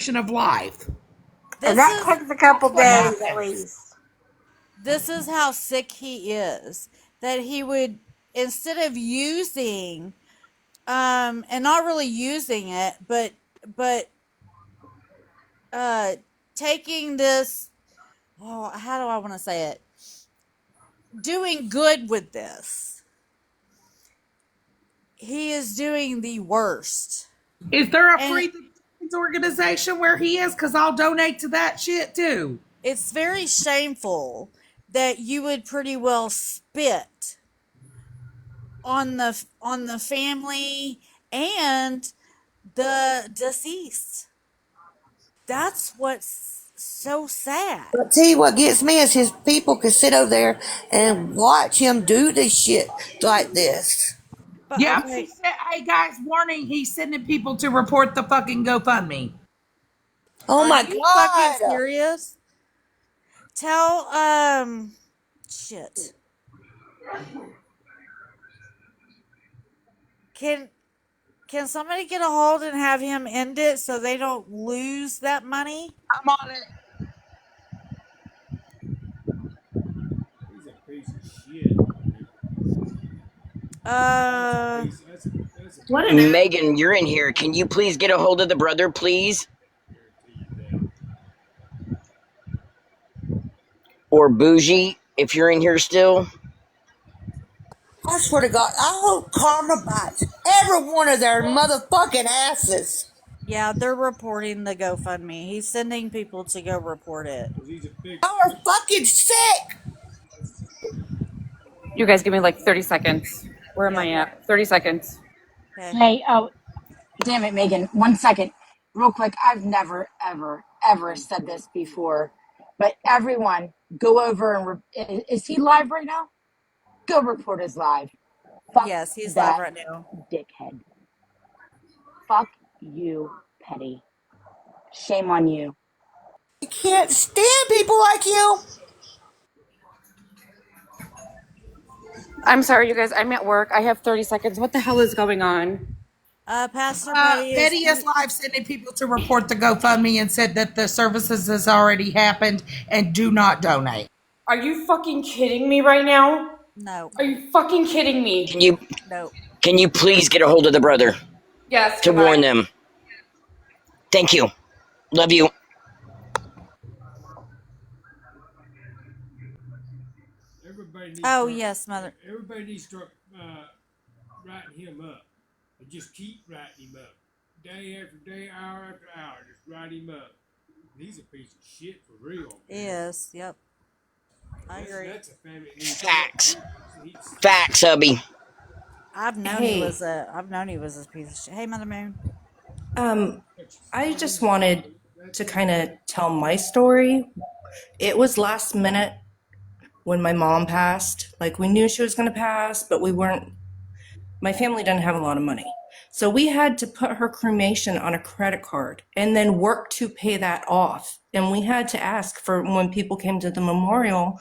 celebration of life. And that takes a couple days at happens. least. This is how sick he is. That he would, instead of using, and not really using it, but uh taking this, oh, how do I want to say it? Doing good with this. He is doing the worst. Is there a And free organization where he is? Because I'll donate to that shit too. it's very shameful that you would pretty well spit on the family and the deceased. That's what's so sad. But see, what gets me is his people can sit over there and watch him do this shit like this. But Yeah, he okay, said, hey guys, warning, he's sending people to report the fucking GoFundMe. Oh are my you fucking God. serious? Tell shit. Can can somebody get a hold and have him end it so they don't lose that money? I'm on it. He's a piece of shit. That's a What an Megan, you're in here. Can you please get a hold of the brother, please? guarantee you that. Or Bougie, if you're in here still. I swear to God, I hope karma bites every one of their motherfucking asses. Yeah, they're reporting the GoFundMe. He's sending people to go report it. Because he's a big. Y'all are fucking sick. You guys give me like 30 seconds. Where am I at? 30 seconds. Okay. Hey, oh, damn it, Megan. 1 second. Real quick. I've never, ever, ever said this before, but everyone go over and is he live right now? Go report his live. Fuck Yes, he's live that right now. dickhead. Fuck you, Petty. Shame on you. I can't stand people like you. I'm sorry, you guys. I'm at work. I have 30 seconds. What the hell is going on? Pastor Petty Petty is live sending people to report the GoFundMe and said that the services has already happened and do not donate. Are you fucking kidding me right now? No, Are you fucking kidding me? no. Can you please get a hold of the brother Yes, to warn goodbye. them? Thank you. Love you. Everybody needs. Oh to, yes, mother. Everybody needs to start writing him up, and just keep writing him up, day after day, hour after hour. Just write him up. He's a piece of shit for real. Yes, yep. I agree. That's a family that needs Facts. he's Facts, hubby. I've known he was a piece of shit. Hey, Mother Moon. I just wanted to kind of tell my story. It was last minute when my mom passed. Like, we knew she was going to pass, but my family didn't have a lot of money. So we had to put her cremation on a credit card and then work to pay that off. And we had to ask for, when people came to the memorial,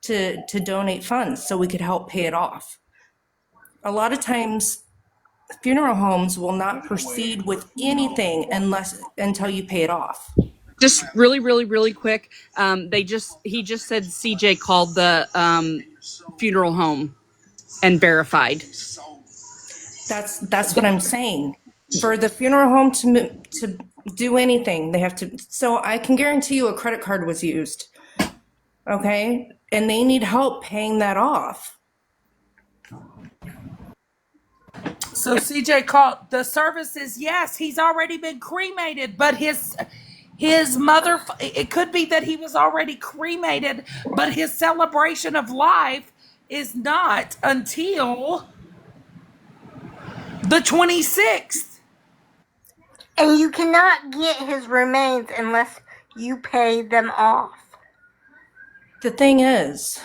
to donate funds so we could help pay it off. A lot of times, funeral homes will not proceed with anything until you pay it off. Just really quick. He just said CJ called the funeral home and verified. That's what I'm saying. For the funeral home to do anything, they have to. So I can guarantee you a credit card was used. Okay, and they need help paying that off. So CJ called the services. Yes, he's already been cremated, but his mother. It could be that he was already cremated, but his celebration of life is not until the 26th. And you cannot get his remains unless you pay them off. The thing is,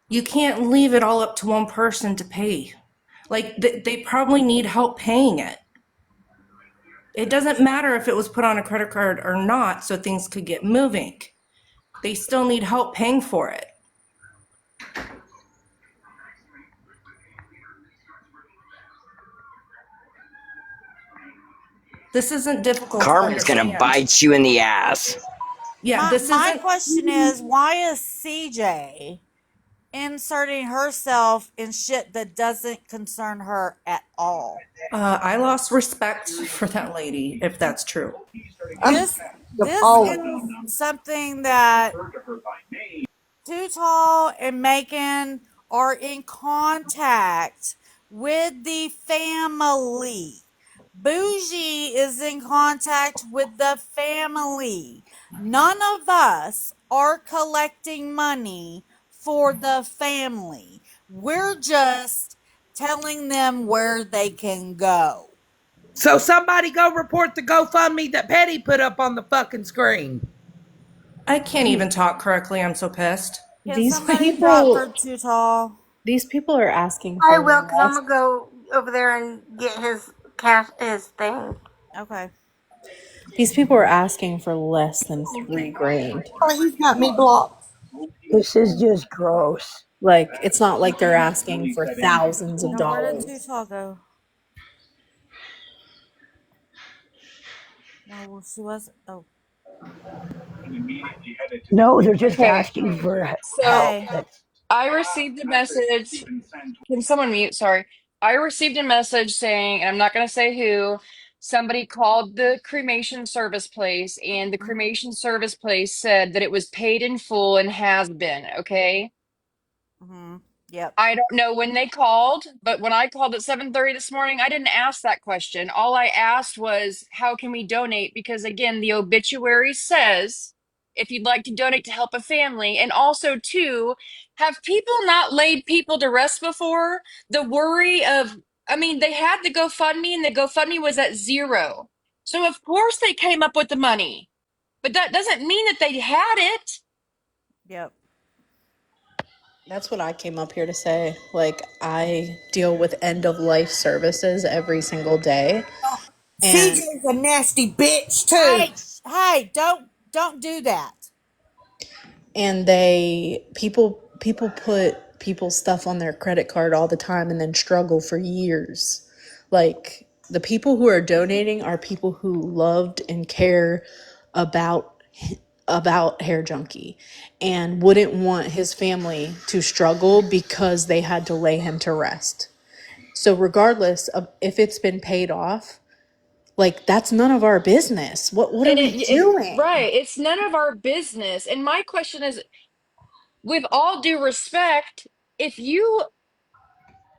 you can't leave it all up to one person to pay. Like, they probably need help paying it. It doesn't matter if it was put on a credit card or not, so things could get moving. They still need help paying for it. This isn't difficult to Karma's gonna understand. bite you in the ass. Yeah, this My isn't. question is, why is CJ inserting herself in shit that doesn't concern her at all? I lost respect for that lady, if that's true. This is something that Too Tall and Macon are in contact with the family. Bougie is in contact with the family. None of us are collecting money for the family. We're just telling them where they can go. So somebody go report the GoFundMe that Petty put up on the fucking screen. I can't even talk correctly. I'm so pissed. Can These somebody drop for people, Too Tall? these people are asking I for will, because I'm less. going to go over there and get his thing. Okay. These people are asking for less than $3,000. Oh, he's got me blocked. This is just gross. Like, it's not like they're asking for thousands of Now, where did Too dollars. Tall go? No, she was. Oh, No, they're just Okay, asking for help. so hey. I received a message. Can someone mute? Sorry. I received a message saying, and I'm not going to say who, somebody called the cremation service place, and the Mm-hmm. cremation service place said that it was paid in full and has been. Okay. Mm-hmm. Yep. I don't know when they called, but when I called at 7:30 this morning, I didn't ask that question. All I asked was, how can we donate? Because again, the obituary says if you'd like to donate to help a family, and also too, have people not laid people to rest before? The worry of, I mean, they had the GoFundMe and the GoFundMe was at zero. So of course they came up with the money, but that doesn't mean that they had it. Yep. That's what I came up here to say. Like, I deal with end of life services every single day. And CJ's a nasty bitch too. Hey, don't do that. they people put people's stuff on their credit card all the time and then struggle for years. Like, the people who are donating are people who loved and care about Hair Junkie and wouldn't want his family to struggle because they had to lay him to rest. So regardless of if it's been paid off, like, that's none of our business. What are And we doing? right, it's none of our business. And my question is, with all due respect, if you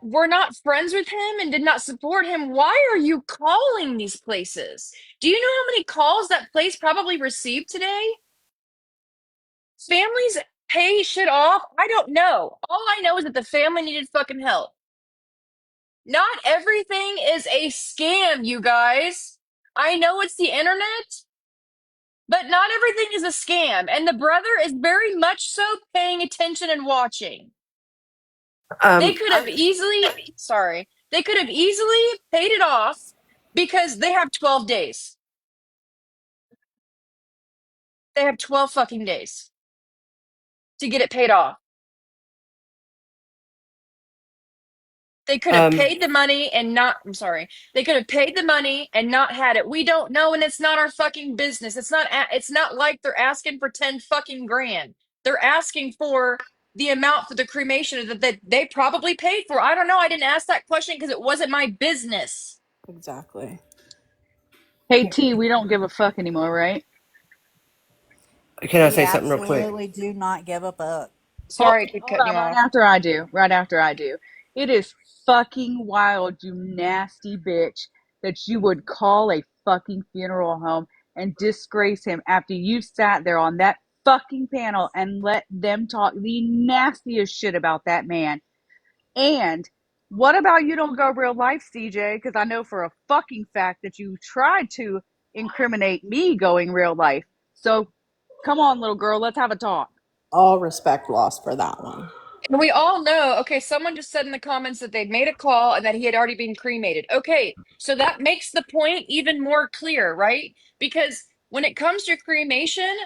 were not friends with him and did not support him, why are you calling these places? Do you know how many calls that place probably received today? Families pay shit off? I don't know. All I know is that the family needed fucking help. Not everything is a scam, you guys. I know it's the internet, but not everything is a scam. And the brother is very much so paying attention and watching. They could have easily, sorry, they could have easily paid it off because they have 12 days. They have 12 fucking days to get it paid off. They could have paid the money and not, I'm sorry, they could have paid the money and not had it. We don't know, and it's not our fucking business. It's not like they're asking for 10 fucking grand. They're asking for the amount for the cremation that they probably paid for. I don't know. I didn't ask that question because it wasn't my business. Exactly. Hey T, we don't give a fuck anymore, right? Can I We say something real quick? absolutely do not give a fuck. Sorry to Hold cut on, you right off. after I do. Right after I do. It is fucking wild, you nasty bitch, that you would call a fucking funeral home and disgrace him after you sat there on that fucking panel and let them talk the nastiest shit about that man. And what about you don't go real life, CJ? Because I know for a fucking fact that you tried to incriminate me going real life. So come on, little girl, let's have a talk. All respect lost for that one. And we all know, okay, someone just said in the comments that they'd made a call and that he had already been cremated. Okay, so that makes the point even more clear, right? Because when it comes to cremation,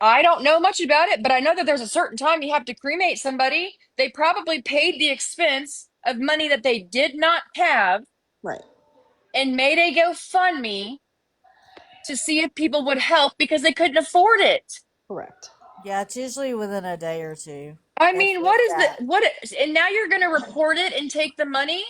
I don't know much about it, but I know that there's a certain time you have to cremate somebody. They probably paid the expense of money that they did not have. Right. and made a GoFundMe to see if people would help because they couldn't afford it. Correct. Yeah, it's usually within a day or two. I If mean, if what is the that. what is, and now you're going to report it and take the money?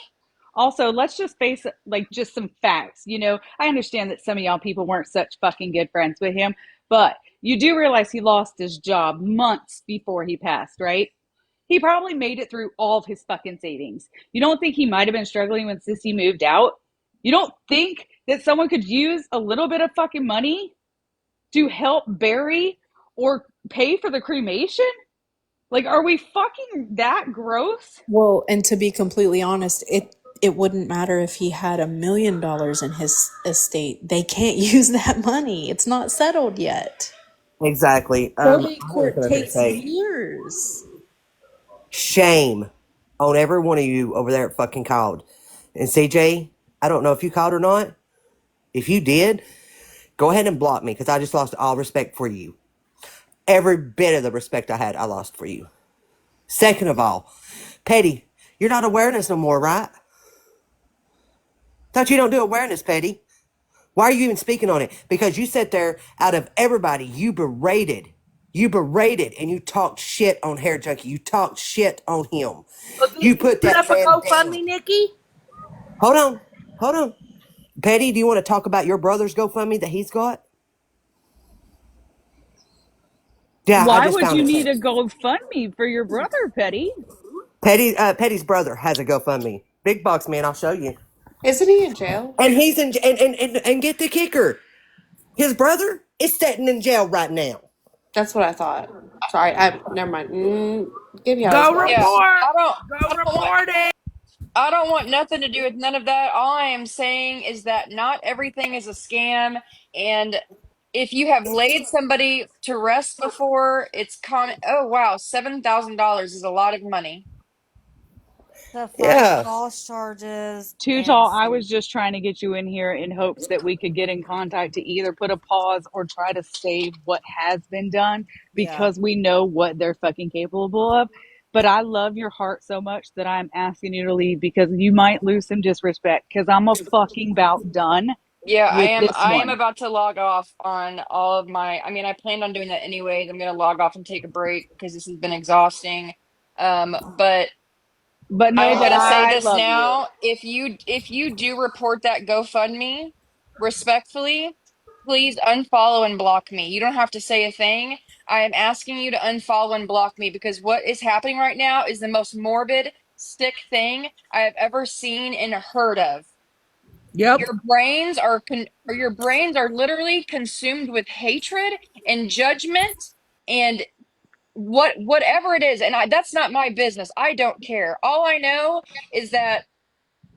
Also, let's just face it, like just some facts. You know, I understand that some of y'all people weren't such fucking good friends with him, but you do realize he lost his job months before he passed, right? He probably made it through all of his fucking savings. You don't think he might have been struggling when Sissy moved out? You don't think that someone could use a little bit of fucking money to help bury or pay for the cremation? Like, are we fucking that gross? Well, and to be completely honest, it wouldn't matter if he had $1 million in his estate. They can't use that money. It's not settled yet. Exactly. Probate I was court going to takes say, years. shame on every one of you over there at fucking called. And CJ, I don't know if you called or not. If you did, go ahead and block me because I just lost all respect for you. Every bit of the respect I had, I lost for you. Second of all, Petty, you're not awareness no more, right? Thought you don't do awareness, Petty. Why are you even speaking on it? Because you sat there, out of everybody, you berated, and you talked shit on Hair Junkie. You talked shit on him. So did You you put put that up a man down. GoFundMe, Nikki? Hold on. Petty, do you want to talk about your brother's GoFundMe that he's got? Yeah, I Why just would found you it. need a GoFundMe for your brother, Petty? Petty's brother has a GoFundMe. Big box man, I'll show you. Isn't he in jail? And he's in, and get the kicker. His brother is sitting in jail right now. That's what I thought. Sorry, I never mind. Give me y'all's Go Yeah, bucks. report. I Go don't want report it. I don't want nothing to do with none of that. All I am saying is that not everything is a scam, and if you have laid somebody to rest before, it's oh wow, $7,000 is a lot of money. To fight Yeah. false charges Too and tall. I sue. was just trying to get you in here in hopes that we could get in contact to either put a pause or try to save what has been done Yeah. because we know what they're fucking capable of. But I love your heart so much that I'm asking you to leave because you might lose some disrespect because I'm a fucking about done Yeah, with this I am one. about to log off on all of my I mean, I planned on doing that anyways. I'm gonna log off and take a break because this has been exhausting. But But know I'm that gonna say I this love you. now. If you do report that GoFundMe, respectfully, please unfollow and block me. You don't have to say a thing. I am asking you to unfollow and block me because what is happening right now is the most morbid, sick thing I have ever seen and heard of. Yep. Your brains are literally consumed with hatred and judgment and whatever it is, and that's not my business. I don't care. All I know is that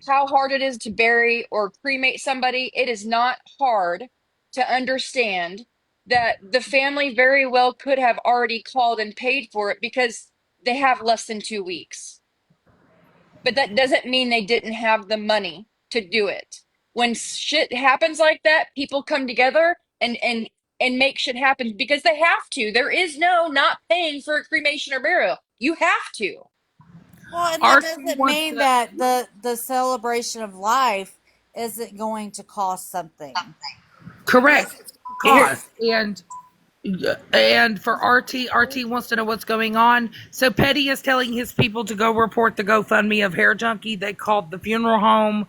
how hard it is to bury or cremate somebody. It is not hard to understand that the family very well could have already called and paid for it because they have less than 2 weeks. But that doesn't mean they didn't have the money to do it. When shit happens like that, people come together and make shit happen because they have to. There is no not paying for a cremation or burial. You have to. Well, and that Archie doesn't wants mean to. that the celebration of life isn't going to cost something. Correct. Because Here, Cost. And for RT wants to know what's going on. So Petty is telling his people to go report the GoFundMe of Hair Junkie. They called the funeral home.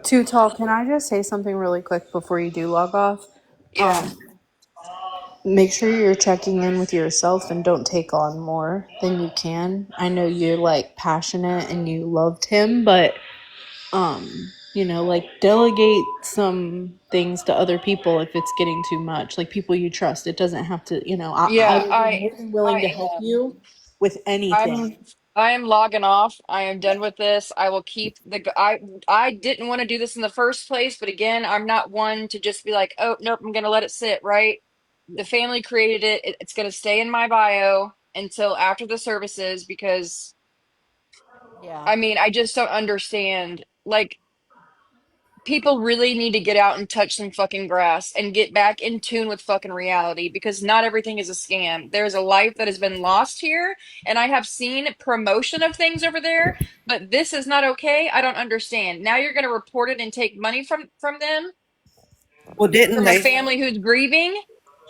Too tall. Can I just say something really quick before you do log off? Yeah. Make sure you're checking in with yourself and don't take on more than you can. I know you're like passionate and you loved him, but like delegate some things to other people if it's getting too much. Like people you trust. It doesn't have to, I Yeah, would be more than willing to I help am. you with anything. I am logging off. I am done with this. I will keep I didn't want to do this in the first place, but again, I'm not one to just be like, "Oh, nope, I'm going to let it sit," right? The family created it. It's going to stay in my bio until after the services because yeah. I mean, I just don't understand. Like people really need to get out and touch some fucking grass and get back in tune with fucking reality, because not everything is a scam. There's a life that has been lost here, and I have seen promotion of things over there, but this is not okay. I don't understand. Now you're going to report it and take money from them, Well, didn't from a they? family who's grieving.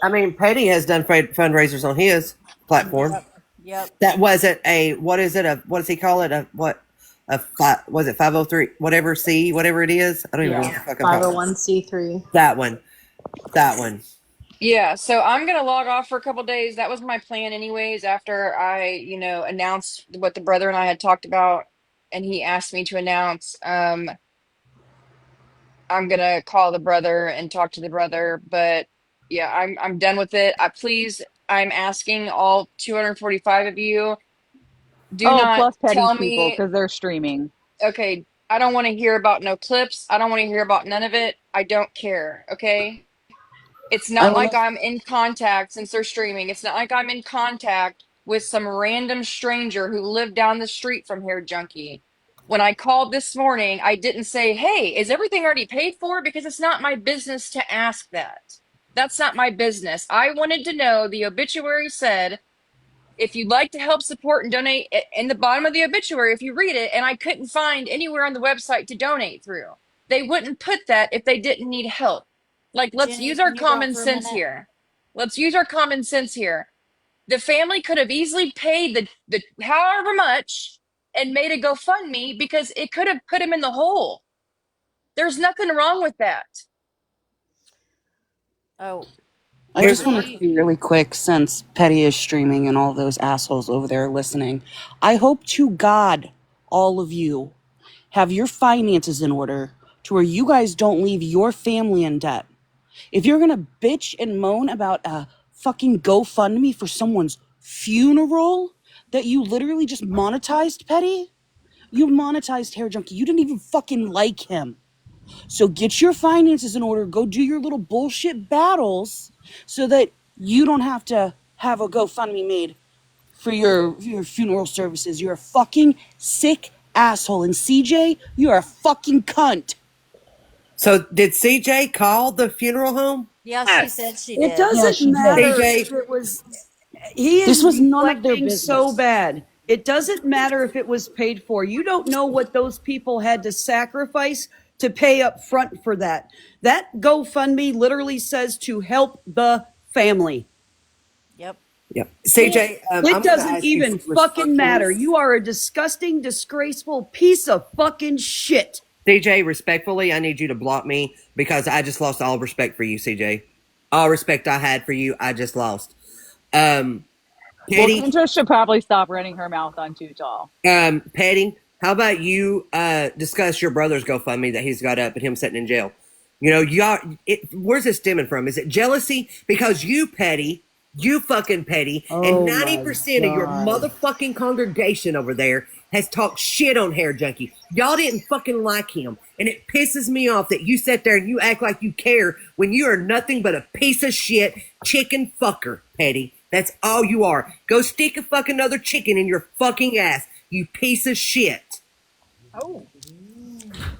I mean, Petty has done fundraisers on his platform. Yep. Yep. That wasn't a, what is it? What does he call it? Was it 503, whatever C, whatever it is? I don't even know what the fuck I'm talking about. 501c3. That one. Yeah, so I'm gonna log off for a couple days. That was my plan anyways, after I, announced what the brother and I had talked about, and he asked me to announce. I'm gonna call the brother and talk to the brother, but yeah, I'm done with it. I'm asking all 245 of you, do Oh, not plus Petty's tell people me, because they're streaming. okay, I don't want to hear about no clips. I don't want to hear about none of it. I don't care, okay? It's I not want like to. I'm in contact, since they're streaming. It's not like I'm in contact with some random stranger who lived down the street from here, Junkie. When I called this morning, I didn't say, hey, is everything already paid for? Because it's not my business to ask that. That's not my business. I wanted to know, the obituary said, if you'd like to help support and donate, in the bottom of the obituary, if you read it, and I couldn't find anywhere on the website to donate through. They wouldn't put that if they didn't need help. Like, let's Jenny, use our can you go common for a sense minute? here. Let's use our common sense here. The family could have easily paid the however much and made a GoFundMe, because it could have put him in the hole. There's nothing wrong with that. Oh, I just want to we. say really quick, since Petty is streaming and all those assholes over there listening, I hope to God all of you have your finances in order to where you guys don't leave your family in debt. If you're gonna bitch and moan about a fucking GoFundMe for someone's funeral that you literally just monetized, Petty, you monetized Hair Junkie. You didn't even fucking like him. So get your finances in order. Go do your little bullshit battles so that you don't have to have a GoFundMe made for your funeral services. You're a fucking sick asshole. And CJ, you're a fucking cunt. So did CJ call the funeral home? Yeah, she said Yes. she It did. Yeah, doesn't she did. matter CJ, if it was. He This is was none of their deflecting so business. bad. It doesn't matter if it was paid for. You don't know what those people had to sacrifice to pay up front for that. That GoFundMe literally says to help the family. Yep. yeah. CJ, I'm It going to doesn't ask you even fucking matter. You are a disgusting, disgraceful piece of fucking shit. CJ, respectfully, I need you to block me because I just lost all respect for you, CJ. All respect I had for you, I just lost. Well, Petty, Kendra should probably stop running her mouth on Too Tall. Petty, how about you discuss your brother's GoFundMe that he's got up and him sitting in jail? You know, where's this stemming from? Is it jealousy? Because you, Petty, you fucking Petty, and 90% of your motherfucking congregation over there has talked shit on Hair Junkie. Y'all didn't fucking like him. And it pisses me off that you sit there and you act like you care when you are nothing but a piece of shit chicken fucker, Petty. That's all you are. Go stick a fucking other chicken in your fucking ass, you piece of shit. Oh.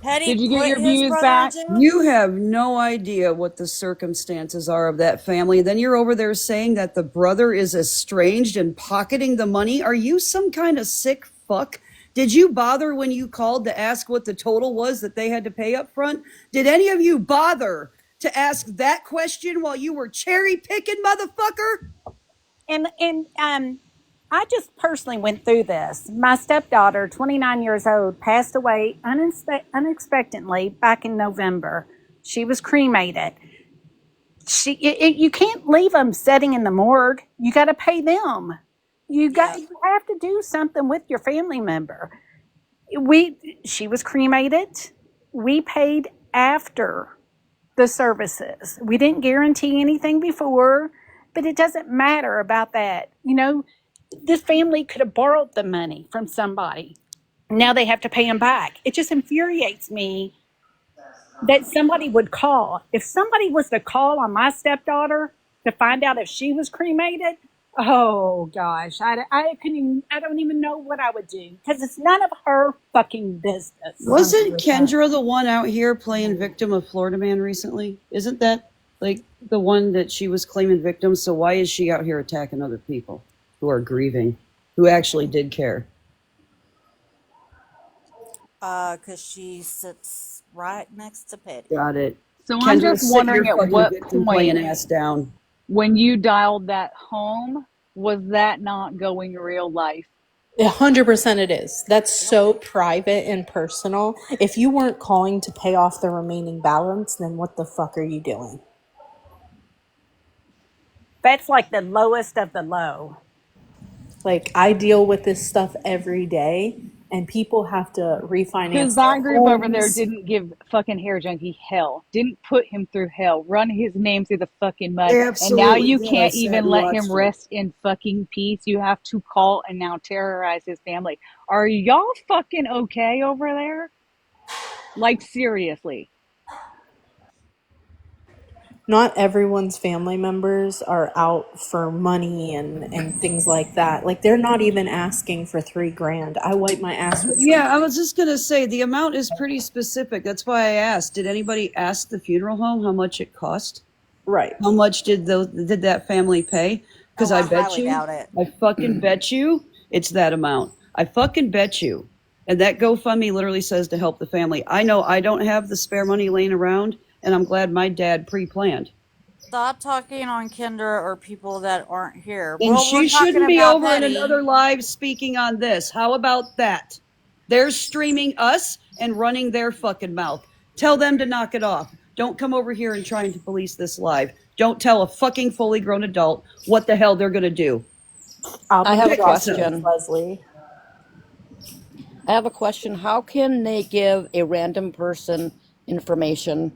Petty Did you get put your his views brother in back? jail? You have no idea what the circumstances are of that family. Then you're over there saying that the brother is estranged and pocketing the money. Are you some kind of sick fuck? Did you bother when you called to ask what the total was that they had to pay up front? Did any of you bother to ask that question while you were cherry picking, motherfucker? And I just personally went through this. My stepdaughter, 29 years old, passed away unexpectedly back in November. She was cremated. You can't leave them sitting in the morgue. You got to pay them. You have to do something with your family member. She was cremated. We paid after the services. We didn't guarantee anything before, but it doesn't matter about that. You know, this family could have borrowed the money from somebody. Now they have to pay them back. It just infuriates me that somebody would call. If somebody was to call on my stepdaughter to find out if she was cremated, Oh gosh, I couldn't even, I don't even know what I would do because it's none of her fucking business. Wasn't Kendra the one out here playing victim of Florida Man recently? Isn't that like the one that she was claiming victim? So why is she out here attacking other people who are grieving, who actually did care? Because she sits right next to Petty. Got it. So I'm Kendra, just sit your wondering at fucking what victim point, playing ass down. when you dialed that home, was that not going real life? 100% it is. That's so private and personal. If you weren't calling to pay off the remaining balance, then what the fuck are you doing? That's like the lowest of the low. Like, I deal with this stuff every day, and people have to Because refinance their that group over there homes. didn't give fucking hair junkie hell, didn't put him through hell, run his name through the fucking mud, They and now absolutely you did. I can't sat even and let him watched it. rest in fucking peace. You have to call and now terrorize his family. Are y'all fucking okay over there? Like, seriously. Not everyone's family members are out for money and things like that. Like, they're not even asking for $3,000. I wipe my ass with Yeah, I $3,000. was just gonna say the amount is pretty specific. That's why I asked. Did anybody ask the funeral home how much it cost? Right. How much did that family pay? Because Oh, I I bet highly you, doubt it. I fucking bet you it's that amount. I fucking bet you. And that GoFundMe literally says to help the family. I know I don't have the spare money laying around, and I'm glad my dad pre-planned. Stop talking on Kendra or people that aren't here. Then Well, we're she talking shouldn't be about over in Petty. another live speaking on this. How about that? They're streaming us and running their fucking mouth. Tell them to knock it off. Don't come over here and trying to police this live. Don't tell a fucking fully grown adult what the hell they're going to do. I'll I be have a Protect watching yourself. this, question. Leslie. I have a question. How can they give a random person information?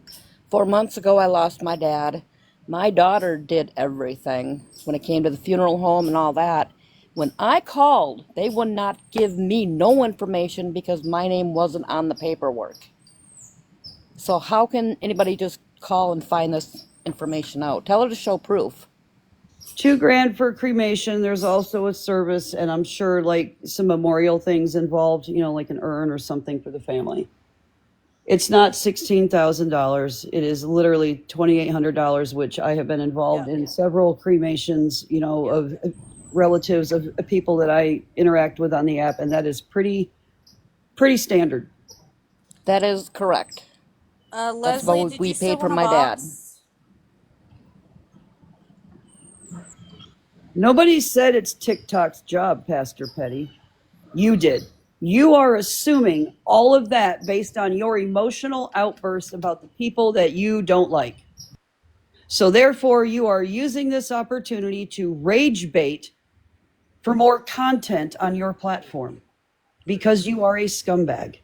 4 months ago, I lost my dad. My daughter did everything when it came to the funeral home and all that. When I called, they would not give me no information because my name wasn't on the paperwork. So how can anybody just call and find this information out? Tell her to show proof. $2,000 for cremation. There's also a service, and I'm sure like some memorial things involved, like an urn or something for the family. It's not $16,000. It is literally $2,800, which I have been involved in several cremations, of relatives of people that I interact with on the app, and that is pretty standard. That is correct. That's about Leslie, what did we you still paid for want a my dad. box? Nobody said it's TikTok's job, Pastor Petty. You did. You are assuming all of that based on your emotional outburst about the people that you don't like. So therefore, you are using this opportunity to rage bait for more content on your platform because you are a scumbag.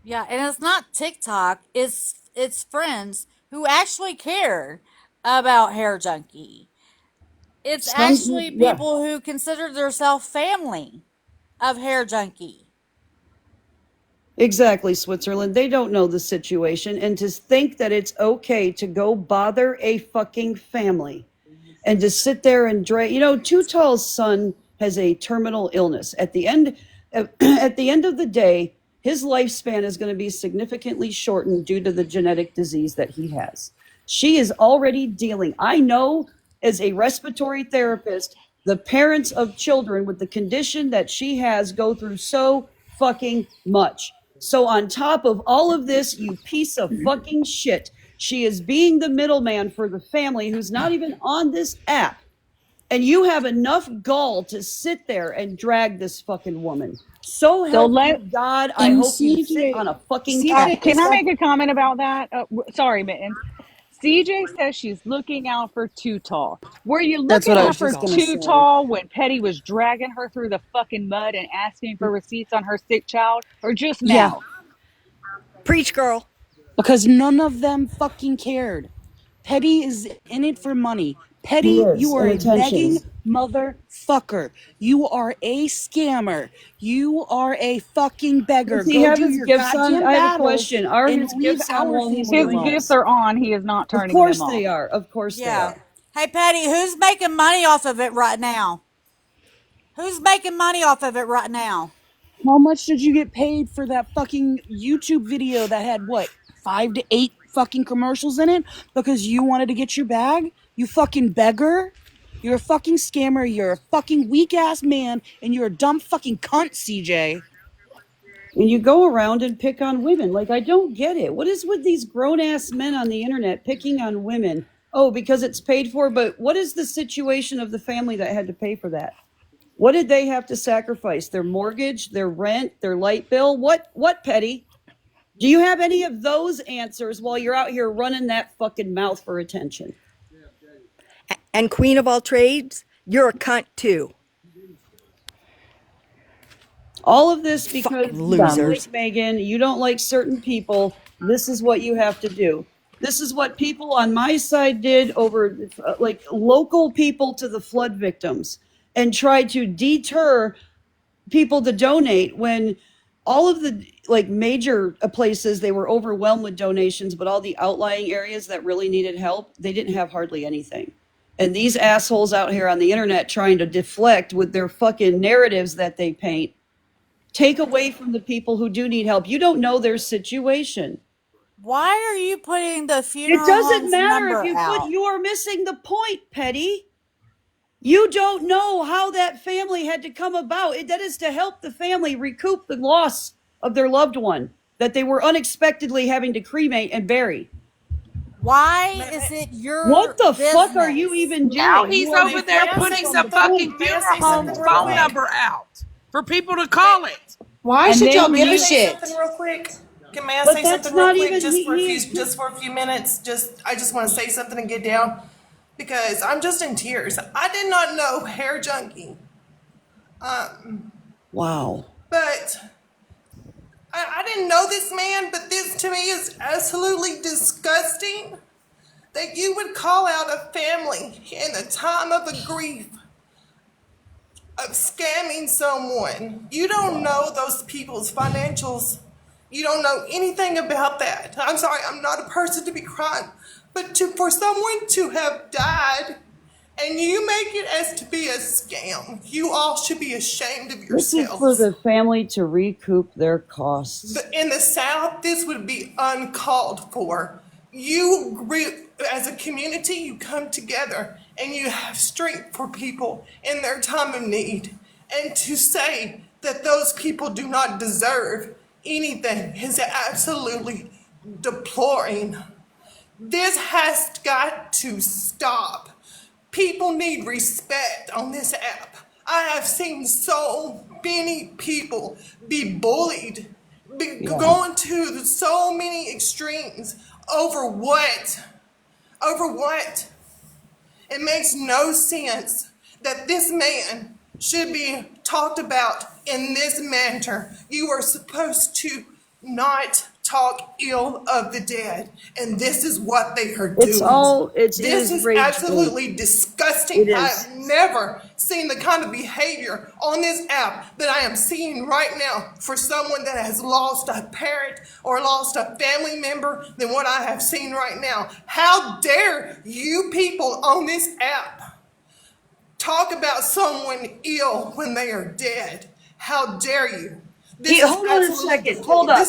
Yeah, and it's not TikTok. It's friends who actually care about Hair Junkie. It's actually Yeah. people who consider themselves family of Hair Junkie. Exactly, Switzerland. They don't know the situation. And to think that it's okay to go bother a fucking family and to sit there and drag, Too Tall's son has a terminal illness. At the end, at the end of the day, his lifespan is going to be significantly shortened due to the genetic disease that he has. She is already dealing. I know as a respiratory therapist, the parents of children with the condition that she has go through so fucking much. So on top of all of this, you piece of fucking shit, she is being the middleman for the family who's not even on this app. And you have enough gall to sit there and drag this fucking woman. So help you God, I And hope you sit on a fucking CJ, can cactus. I make a comment about that? Sorry, Mittens. CJ says she's looking out for Too Tall. Were you That's looking what I out was for just gonna Too say. Tall when Petty was dragging her through the fucking mud and asking for receipts on her sick child, or just Yeah, now? Preach, girl. because none of them fucking cared. Petty is in it for money. He Petty, is, you are and a begging attention. motherfucker. You are a scammer. You are a fucking beggar. Does he Go have do his your gifts on? goddamn I have a battles question. Are and his leave gifts on our while he's family His doing alone. gifts this? are on. He is not Of turning them course off. they are. Of course they Yeah. are. Hey, Patty, who's making money off of it right now? Who's making money off of it right now? How much did you get paid for that fucking YouTube video that had what, 5 to 8 fucking commercials in it because you wanted to get your bag? You fucking beggar. You're a fucking scammer. You're a fucking weak ass man, and you're a dumb fucking cunt, CJ. And you go around and pick on women. Like, I don't get it. What is with these grown ass men on the internet picking on women? Oh, because it's paid for. But what is the situation of the family that had to pay for that? What did they have to sacrifice? Their mortgage, their rent, their light bill? What, Petty? Do you have any of those answers while you're out here running that fucking mouth for attention? And Queen of all trades, you're a cunt too. All of this because you don't losers. like Megan, you don't like certain people. This is what you have to do. This is what people on my side did over like local people to the flood victims and tried to deter people to donate when all of the like major places, they were overwhelmed with donations, but all the outlying areas that really needed help, they didn't have hardly anything. And these assholes out here on the internet trying to deflect with their fucking narratives that they paint, take away from the people who do need help. You don't know their situation. Why are you putting the funeral It doesn't home's matter number if you out? put, you are missing the point, Petty. You don't know how that family had to come about. That is to help the family recoup the loss of their loved one that they were unexpectedly having to cremate and bury. Why is it your What the business? fuck are you even doing? Now he's You are over there putting the fucking funeral home's phone number out for people to call it. Why And should y'all then give a you- shit? Something real quick. May I But say that's something real not quick, even- just for a few minutes? I just want to say something and get down because I'm just in tears. I did not know hair junkie. Wow. But I didn't know this man, but this to me is absolutely disgusting that you would call out a family in the time of a grief of scamming someone. You don't know those people's financials. You don't know anything about that. I'm sorry, I'm not a person to be crying, but for someone to have died and you make it as to be a scam, you all should be ashamed of This is yourselves. for the family to recoup their costs. But in the South, this would be uncalled for. As a community, you come together and you have strength for people in their time of need. And to say that those people do not deserve anything is absolutely deploring. This has got to stop. People need respect on this app. I have seen so many people be bullied, going to so many extremes over what? Over what? It makes no sense that this man should be talked about in this manner. You are supposed to not talk ill of the dead, and this is what they are doing. This is absolutely disgusting. I have never seen the kind of behavior on this app that I am seeing right now for someone that has lost a parent or lost a family member than what I have seen right now. How dare you people on this app talk about someone ill when they are dead? How dare you? Hold on a second. Hold up.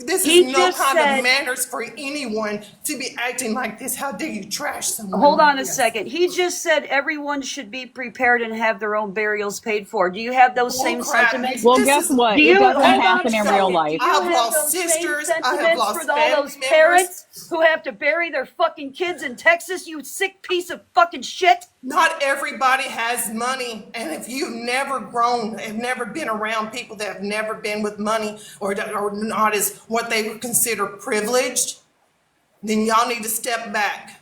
This is no kind of manners for anyone to be acting like this. How dare you trash someone? Hold on a second. He just said everyone should be prepared and have their own burials paid for. Do you have those same sentiments? Well, guess what? It doesn't happen in real life. I have lost sisters. I have lost for all those parents who have to bury their fucking kids in Texas, you sick piece of fucking shit? Not everybody has money, and if you've never grown, have never been around people that have never been with money or not as what they would consider privileged, then y'all need to step back,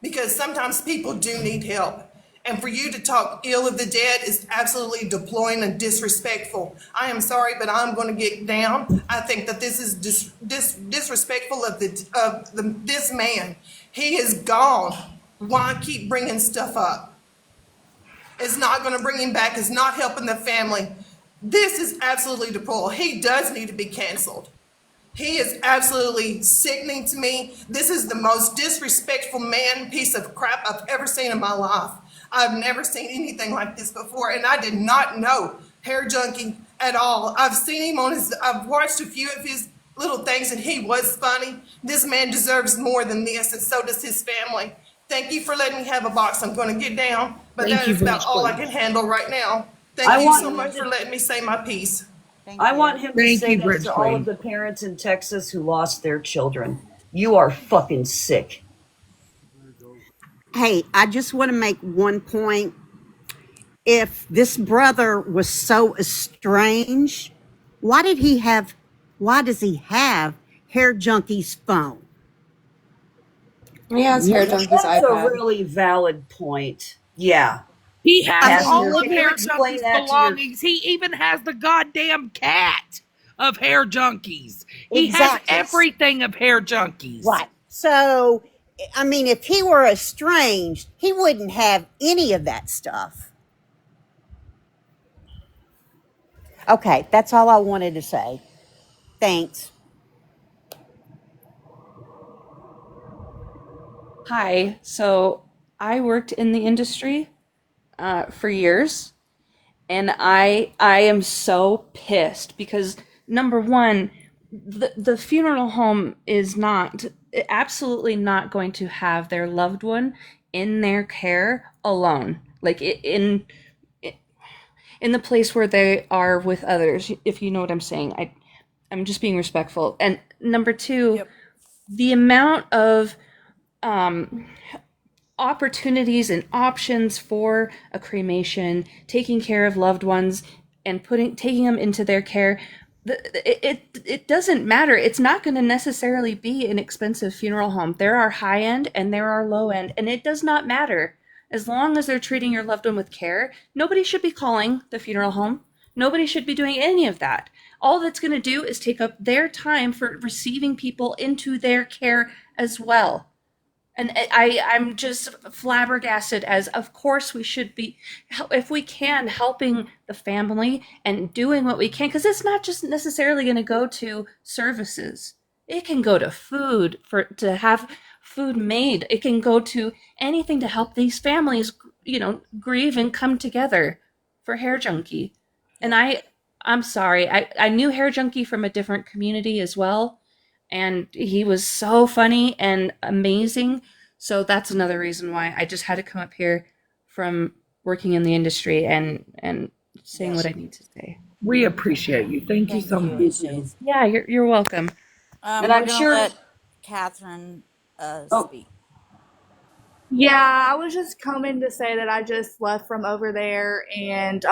because sometimes people do need help. And for you to talk ill of the dead is absolutely deploying and disrespectful. I am sorry, but I'm going to get down. I think that this is disrespectful of this man. He is gone. Why keep bringing stuff up? It's not going to bring him back. It's not helping the family. This is absolutely deplorable. He does need to be canceled. He is absolutely sickening to me. This is the most disrespectful piece of crap I've ever seen in my life. I've never seen anything like this before, and I did not know Hair Junkie at all. I've watched a few of his little things, and he was funny. This man deserves more than this, and so does his family. Thank you for letting me have a box. I'm going to get down, but Thank that you, is about Village all I Queen. can handle right now. I Thank you want so him much to- for letting me say my piece. I want him to say this to all of the parents in Texas who lost their children. You are fucking sick. Hey, I just want to make one point. If this brother was so estranged, why does he have Hair Junkie's phone? He has Hair Junkie's That's a iPad. really valid point. Yeah. He has Pastor, all of can you Hair explain Junkie's that to your- belongings. He even has the goddamn cat of Hair Junkies. He Exactly. has everything of Hair Junkies. Right. So, I mean, if he were estranged, he wouldn't have any of that stuff. Okay, that's all I wanted to say. Thanks. Hi. So I worked in the industry for years, and I am so pissed because number one, the funeral home is absolutely not going to have their loved one in their care alone, like in the place where they are with others. If you know what I'm saying, I'm just being respectful. And number two, the amount of opportunities and options for a cremation, taking care of loved ones, and taking them into their care. It doesn't matter. It's not going to necessarily be an expensive funeral home. There are high end and there are low end, and it does not matter. As long as they're treating your loved one with care, nobody should be calling the funeral home. Nobody should be doing any of that. All that's going to do is take up their time for receiving people into their care as well. And I'm just flabbergasted, as of course we should be, if we can, helping the family and doing what we can, because it's not just necessarily going to go to services. It can go to food, to have food made. It can go to anything to help these families, grieve and come together for Hair Junkie. And I'm sorry, I knew Hair Junkie from a different community as well. And he was so funny and amazing. So that's another reason why I just had to come up here from working in the industry and saying what I need to say. We appreciate you. Thank you so much. Yeah, you're welcome. And And we're I'm gonna sure- let Catherine speak. Yeah, I was just coming to say that I just left from over there, and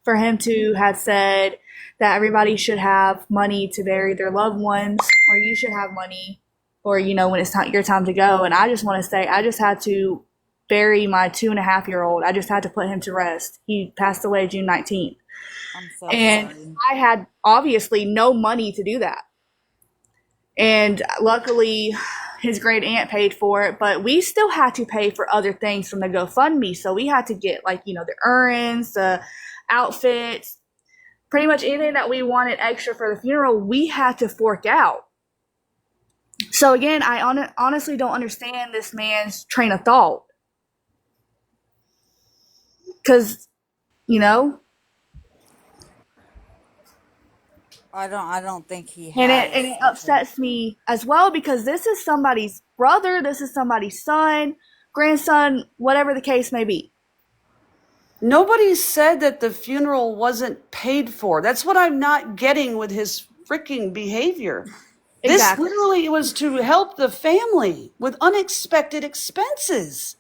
for him to have said that everybody should have money to bury their loved ones, or you should have money, or when it's your time to go. And I just want to say, I just had to bury my 2.5-year-old. I just had to put him to rest. He passed away June 19th, I'm so and sorry. I had obviously no money to do that. And luckily, his great aunt paid for it, but we still had to pay for other things from the GoFundMe. So we had to get the urns, the outfits, pretty much anything that we wanted extra for the funeral, we had to fork out. So again, I honestly don't understand this man's train of thought. Because, I don't think he has. And it upsets me as well, because this is somebody's brother, this is somebody's son, grandson, whatever the case may be. Nobody said that the funeral wasn't paid for. That's what I'm not getting with his freaking behavior. Exactly. This literally was to help the family with unexpected expenses.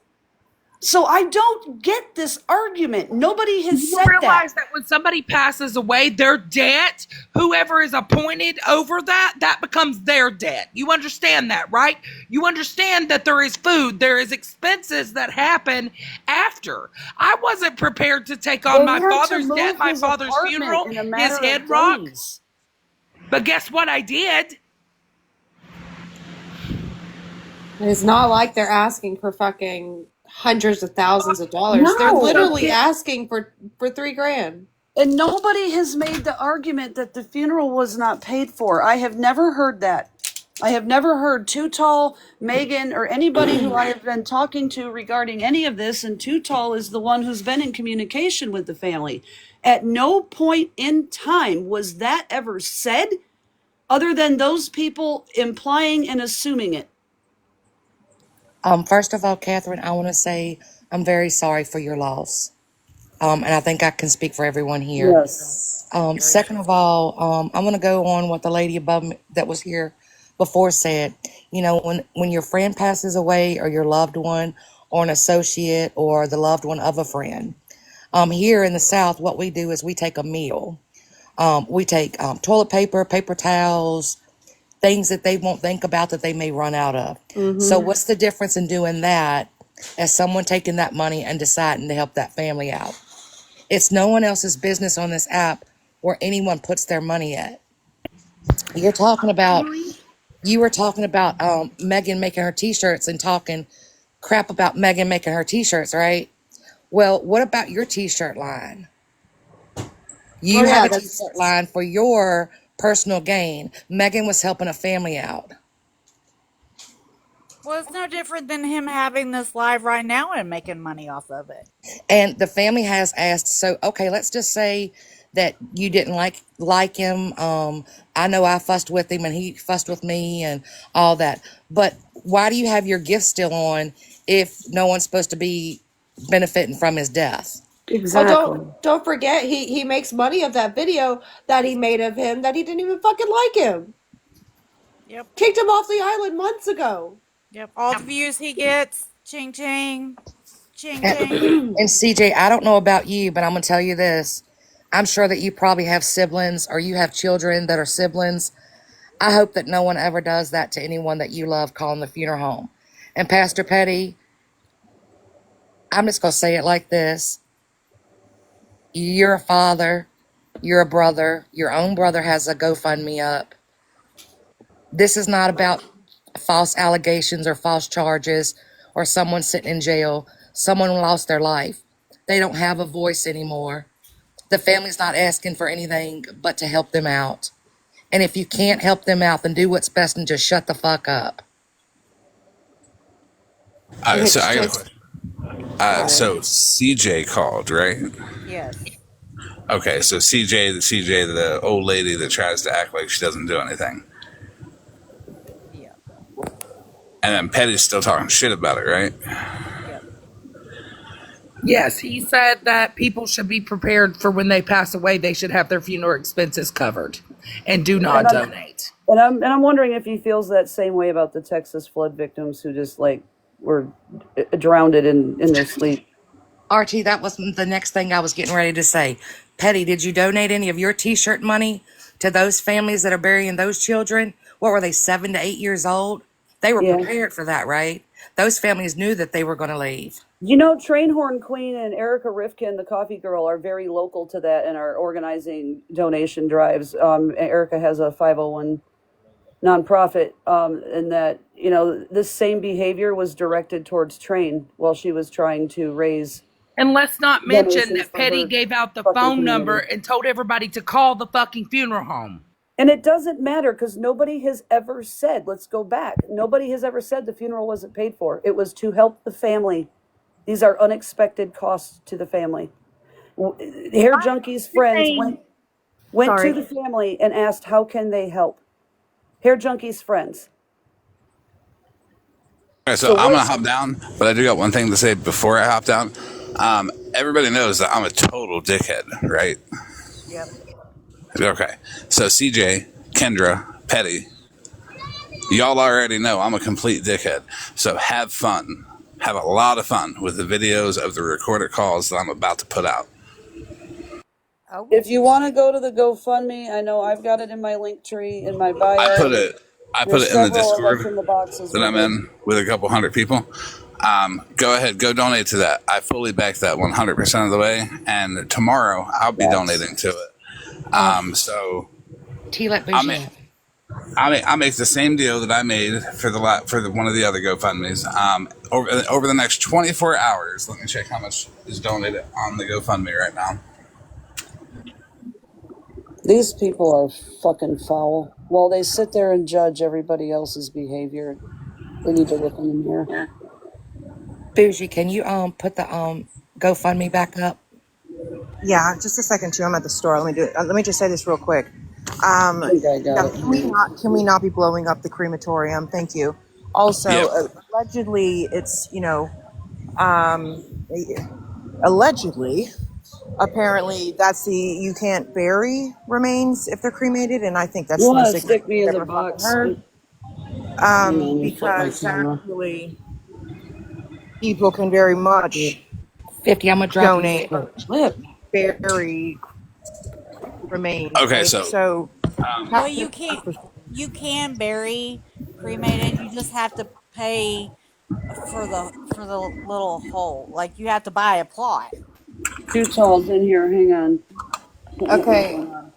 So I don't get this argument. Nobody has You said realize that when somebody passes away, their debt, whoever is appointed over that becomes their debt. You understand that, right? You understand that there is food, there is expenses that happen after. I wasn't prepared to take on my father's debt, my father's funeral, his head rock. But guess what I did? It's not like they're asking for fucking hundreds of thousands of dollars. No, They're literally okay. asking for $3,000. And nobody has made the argument that the funeral was not paid for. I have never heard that. I have never heard Too Tall, Megan, or anybody who I have been talking to regarding any of this, and Too Tall is the one who's been in communication with the family. At no point in time was that ever said, other than those people implying and assuming it. First of all, Catherine, I want to say I'm very sorry for your loss. And I think I can speak for everyone here. Yes. Second of all, I'm going to go on what the lady above me that was here before said. You know, when your friend passes away, or your loved one, or an associate, or the loved one of a friend, here in the South, what we do is we take a meal. We take toilet paper, paper towels, things that they won't think about that they may run out of. So what's the difference in doing that as someone taking that money and deciding to help that family out? It's no one else's business on this app where anyone puts their money at. You were talking about Megan making her t-shirts and talking crap about Megan making her t-shirts, right? Well, what about your t-shirt line? You have a t-shirt line for your personal gain. Megan was helping a family out. Well, it's no different than him having this live right now and making money off of it. And the family has asked, so, okay, let's just say that you didn't like him. I know I fussed with him and he fussed with me and all that. But why do you have your gift still on if no one's supposed to be benefiting from his death? Exactly. Oh, don't forget, he makes money of that video that he made of him that he didn't even fucking like him. Yep. Kicked him off the island months ago. Yep. All the views he gets, ching ching, ching ching. And CJ, I don't know about you, but I'm going to tell you this. I'm sure that you probably have siblings, or you have children that are siblings. I hope that no one ever does that to anyone that you love calling the funeral home. And Pastor Petty, I'm just going to say it like this. You're a father. You're a brother. Your own brother has a GoFundMe up. This is not about false allegations or false charges or someone sitting in jail. Someone lost their life. They don't have a voice anymore. The family's not asking for anything but to help them out. And if you can't help them out, then do what's best and just shut the fuck up. So I got a question. So CJ called, right? Yes. Okay, so CJ, the old lady that tries to act like she doesn't do anything. Yeah. And then Petty's still talking shit about it, right? Yep. Yes, he said that people should be prepared for when they pass away, they should have their funeral expenses covered and do not donate. And I'm wondering if he feels that same way about the Texas flood victims who just were drowned in their sleep. Archie, that was the next thing I was getting ready to say. Petty, did you donate any of your t-shirt money to those families that are burying those children? What were they, 7 to 8 years old? They were prepared for that, right? Those families knew that they were going to leave. You know, Trainhorn Queen and Erica Rifkin, the coffee girl, are very local to that and are organizing donation drives. Erica has a 501 nonprofit, and that, you know, this same behavior was directed towards Train while she was trying to raise. And let's not mention that Petty gave out the phone number and told everybody to call the fucking funeral home. And it doesn't matter because nobody has ever said, let's go back. Nobody has ever said the funeral wasn't paid for. It was to help the family. These are unexpected costs to the family. Hair Junkie's friends went to the family and asked, how can they help? Hair Junkie's friends. Okay, so I'm going to hop down, but I do got one thing to say before I hop down. Everybody knows that I'm a total dickhead, right? Yep. Okay. So CJ, Kendra, Petty, y'all already know I'm a complete dickhead. So have fun. Have a lot of fun with the videos of the recorded calls that I'm about to put out. If you want to go to the GoFundMe, I know I've got it in my link tree in my bio. I put it in the Discord in the boxes that I'm in with a couple hundred people. Go ahead, go donate to that. I fully back that 100% of the way, and tomorrow I'll be donating to it. So I make the same deal that I made for one of the other GoFundMes. Over the next 24 hours, let me check how much is donated on the GoFundMe right now. These people are fucking foul. While they sit there and judge everybody else's behavior, they need to look in the mirror. Bougie, can you put the GoFundMe back up? Yeah, just a second too. I'm at the store. Let me do it. Let me just say this real quick. I think I got Yeah, it. can we not be blowing up the crematorium? Thank you. Also, Yep. allegedly, it's allegedly, apparently that's you can't bury remains if they're cremated, and I think that's You the want most to sick thing stick me in I've the ever fucking box? heard. Hang on, let me flip my Because camera. actually, people can very much 50, I'm gonna drop you donate, flip. bury remains. Okay, Right? so So, Well, you can bury cremated. You just have to pay for the little hole. Like you have to buy a plot. Too tall's in here. Hang on. Put my okay, earphone on.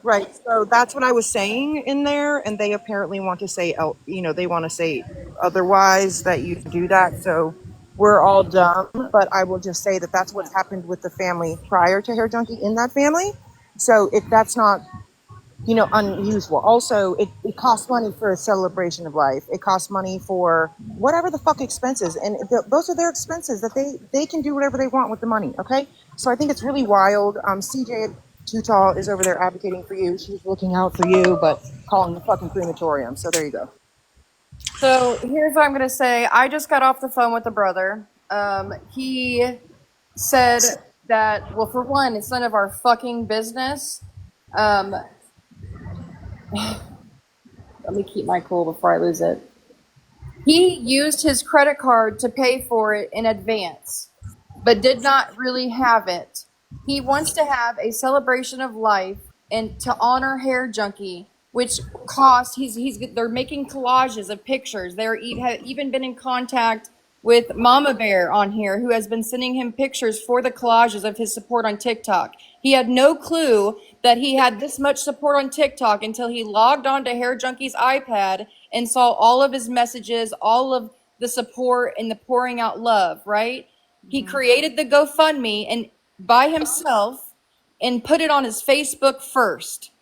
right. So that's what I was saying in there, and they apparently want to say, they want to say otherwise that you do that. So we're all dumb. But I will just say that that's what's happened with the family prior to Hair Junkie in that family. So if that's not unusual. Also, it costs money for a celebration of life. It costs money for whatever the fuck expenses, and those are their expenses that they can do whatever they want with the money. Okay, so I think it's really wild. CJ Too Tall is over there advocating for you. She's looking out for you, but calling the fucking crematorium. So there you go. So here's what I'm gonna say. I just got off the phone with the brother. He said that, well, for one, it's none of our fucking business. Let me keep my cool before I lose it. He used his credit card to pay for it in advance, but did not really have it. He wants to have a celebration of life and to honor Hair Junkie, which cost. They're making collages of pictures. Have even been in contact with Mama Bear on here, who has been sending him pictures for the collages of his support on TikTok. He had no clue that he had this much support on TikTok until he logged on to Hair Junkie's iPad and saw all of his messages, all of the support and the pouring out love, right? He created the GoFundMe and by himself and put it on his Facebook first.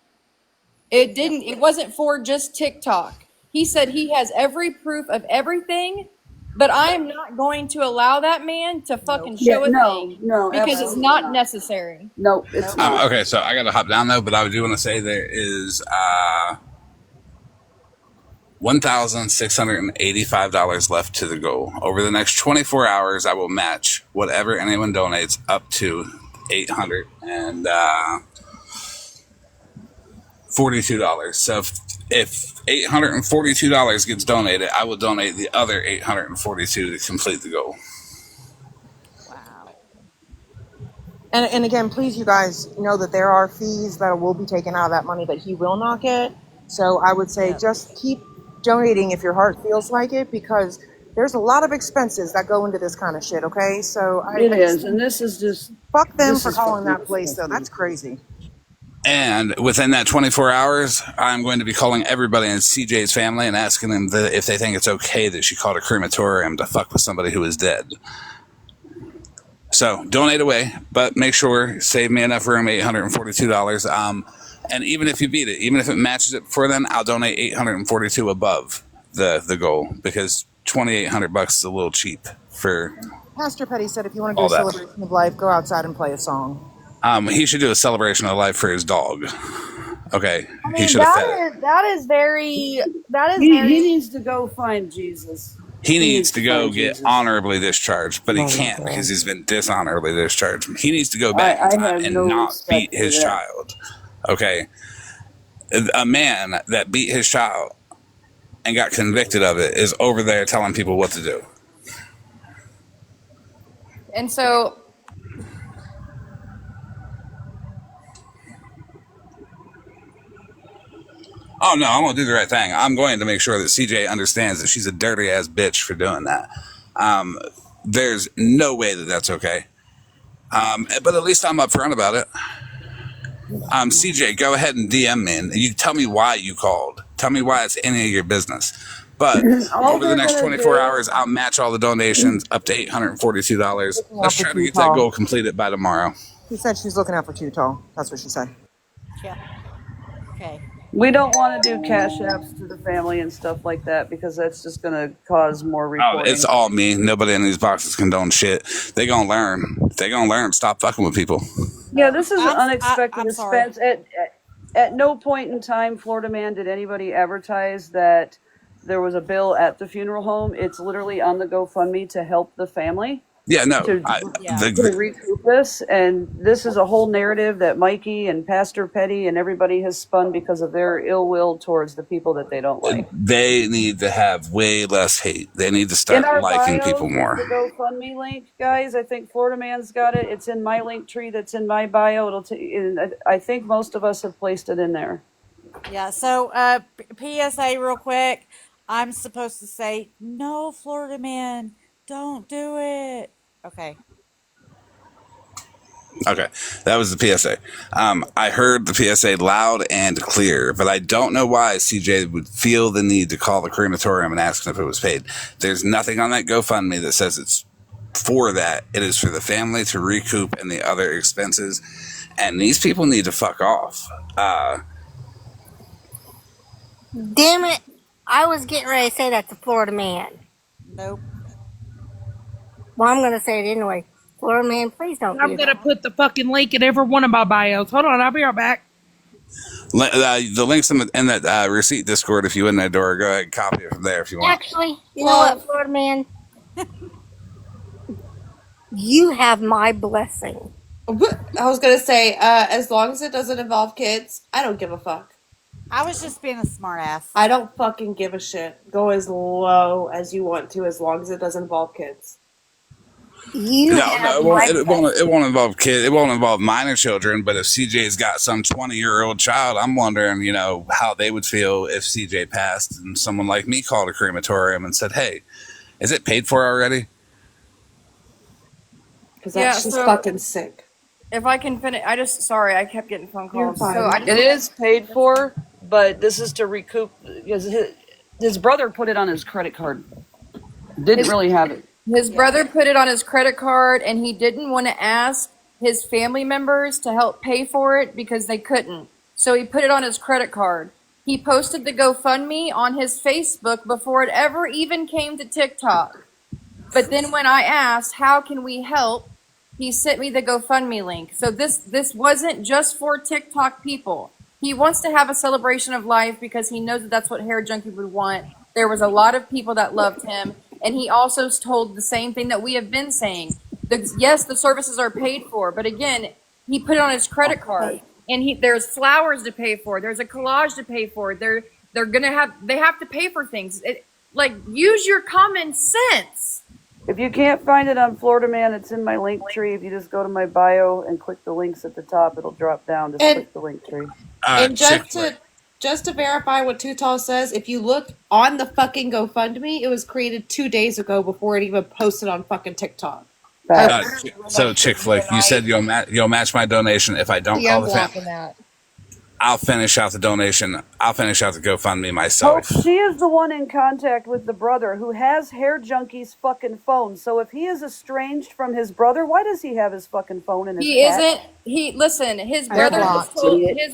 It wasn't for just TikTok. He said he has every proof of everything, but I am not going to allow that man to fucking show a thing because it's not necessary. No, it's not. Okay, so I got to hop down though, but I do want to say there is $1,685 left to the goal. Over the next 24 hours, I will match whatever anyone donates up to $842. So if $842 gets donated, I will donate the other $842 to complete the goal. And again, please, you guys know that there are fees that will be taken out of that money that he will not get. So I would say just keep donating if your heart feels like it, because there's a lot of expenses that go into this kind of shit. Okay, so It is, and this is just fuck them for calling that place though. That's crazy. And within that 24 hours, I'm going to be calling everybody in CJ's family and asking them if they think it's okay that she called a crematorium to fuck with somebody who is dead. So donate away, but make sure, save me enough room, $842. And even if you beat it, even if it matches it before then, I'll donate $842 above the goal, because $2,800 is a little cheap for Pastor Petty said if you want to do all a that. celebration of life, go outside and play a song. He should do a celebration of life for his dog. Okay, I mean, he should have fed it. He needs to go find Jesus. He needs to go get honorably discharged, but he can't because he's been dishonorably discharged. He needs to go back in time and not beat his child. Okay? A man that beat his child and got convicted of it is over there telling people what to do. And so Oh, no, I'm going to do the right thing. I'm going to make sure that CJ understands that she's a dirty-ass bitch for doing that. There's no way that that's okay. But at least I'm upfront about it. CJ, go ahead and DM me, and you tell me why you called. Tell me why it's any of your business. But over the next 24 hours, I'll match all the donations up to $842. Let's try to get that goal completed by tomorrow. She said she's looking out for Too Tall. That's what she said. Yeah. Okay. We don't want to do cash apps to the family and stuff like that because that's just going to cause more Oh, it's reporting. all me. Nobody in these boxes condone shit. They gonna learn. They gonna learn. Stop fucking with people. Yeah, this is an unexpected I'm sorry. expense. At no point in time, Florida Man, did anybody advertise that there was a bill at the funeral home. It's literally on the GoFundMe to help the family. Yeah, no. To recoup this, and this is a whole narrative that Mikey and Pastor Petty and everybody has spun because of their ill will towards the people that they don't like. They need to have way less hate. They need to In start our liking bio, people more. the GoFundMe link, guys. I think Florida Man's got it. It's in my link tree. That's in my bio. I think most of us have placed it in there. Yeah. So, PSA, real quick. I'm supposed to say no, Florida Man. Don't do it. Okay. Okay, that was the PSA. I heard the PSA loud and clear, but I don't know why CJ would feel the need to call the crematorium and ask if it was paid. There's nothing on that GoFundMe that says it's for that. It is for the family to recoup and the other expenses, and these people need to fuck off. Damn it. I was getting ready to say that to Florida Man. Nope. Well, I'm going to say it anyway. Florida Man, please don't do I'm going to that. put the fucking link in every one of my bios. Hold on, I'll be right back. The links in that receipt Discord, if you in that door, go ahead and copy it from there if you want. Actually, you know what, Florida Man? You have my blessing. I was going to say, as long as it doesn't involve kids, I don't give a fuck. I was just being a smart ass. I don't fucking give a shit. Go as low as you want to, as long as it doesn't involve kids. It won't involve kids. It won't involve minor children. But if CJ's got some 20-year-old child, I'm wondering, how they would feel if CJ passed and someone like me called a crematorium and said, "Hey, is it paid for already?" Because that's just fucking sick. If I can finish, I kept getting phone calls. So It is paid for, but this is to recoup because his brother put it on his credit card. Didn't really have it. His brother put it on his credit card, and he didn't want to ask his family members to help pay for it because they couldn't. So he put it on his credit card. He posted the GoFundMe on his Facebook before it ever even came to TikTok. But then when I asked, how can we help? He sent me the GoFundMe link. So this wasn't just for TikTok people. He wants to have a celebration of life because he knows that that's what Hair Junkie would want. There was a lot of people that loved him. And he also told the same thing that we have been saying. Yes, the services are paid for, but again, he put it on his credit card, and there's flowers to pay for. There's a collage to pay for. They have to pay for things. Use your common sense. If you can't find it on Florida Man, it's in my link tree. If you just go to my bio and click the links at the top, it'll drop down. Just click the link tree. And just to verify what Too Tall says, if you look on the fucking GoFundMe, it was created 2 days ago before it even posted on fucking TikTok. So Chick Flick, you said you'll match my donation if I don't call the family. I'll finish out the donation. I'll finish out the GoFundMe myself. Folks, she is the one in contact with the brother who has Hair Junkie's fucking phone. So if he is estranged from his brother, why does he have his fucking phone in his His